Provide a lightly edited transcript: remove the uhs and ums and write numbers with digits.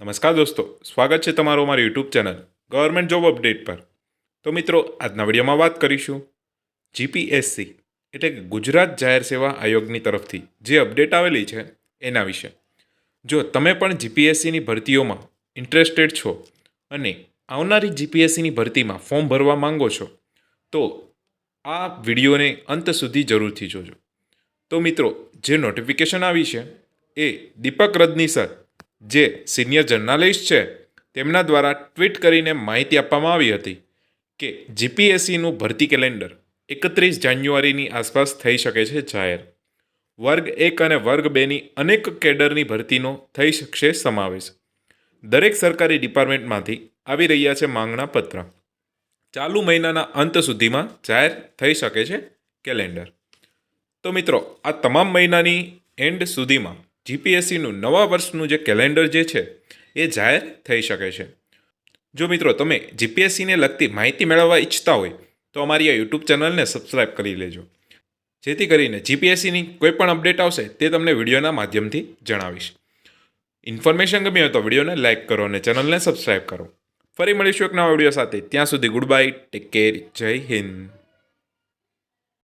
નમસ્કાર દોસ્તો, સ્વાગત છે તમારું અમારી YouTube channel government job update પર. તો મિત્રો, આજના વિડીયોમાં વાત કરીશું જીપીએસસી એટલે કે ગુજરાત જાહેર સેવા આયોગની તરફથી જે અપડેટ આવેલી છે એના વિશે. જો તમે પણ જીપીએસસીની ભરતીઓમાં ઇન્ટરેસ્ટેડ છો અને આવનારી જીપીએસસીની ભરતીમાં ફોર્મ ભરવા માંગો છો તો આ વિડીયોને અંત સુધી જરૂરથી જોજો. તો મિત્રો, જે નોટિફિકેશન આવી છે એ દીપક રજની સર, જે સિનિયર જર્નાલિસ્ટ છે, તેમના દ્વારા ટ્વીટ કરીને માહિતી આપવામાં આવી હતી કે જીપીએસસીનું ભરતી કેલેન્ડર 31 જાન્યુઆરીની આસપાસ થઈ શકે છે જાહેર. વર્ગ 1 અને વર્ગ 2ની અનેક કેડરની ભરતીનો થઈ શકશે સમાવેશ. દરેક સરકારી ડિપાર્ટમેન્ટમાંથી આવી રહ્યા છે માંગણા પત્ર. ચાલુ મહિનાના અંત સુધીમાં જાહેર થઈ શકે છે કેલેન્ડર. તો મિત્રો, આ તમામ મહિનાની એન્ડ સુધીમાં જીપીએસસીનું નવા વર્ષનું જે કેલેન્ડર જે છે એ જાહેર થઈ શકે છે. જો મિત્રો તમે જીપીએસસીને લગતી માહિતી મેળવવા ઈચ્છતા હોય તો અમારી આ યુટ્યુબ ચેનલને સબસ્ક્રાઈબ કરી લેજો, જેથી કરીને જીપીએસસીની કોઈ પણ અપડેટ આવશે તે તમને વિડીયોના માધ્યમથી જણાવીશ. ઇન્ફોર્મેશન ગમી હોય તો વિડીયોને લાઇક કરો અને ચેનલને સબસ્ક્રાઈબ કરો. ફરી મળીશું એક નવા વિડીયો સાથે. ત્યાં સુધી ગુડ બાય, ટેક કેર, જય હિન્દ.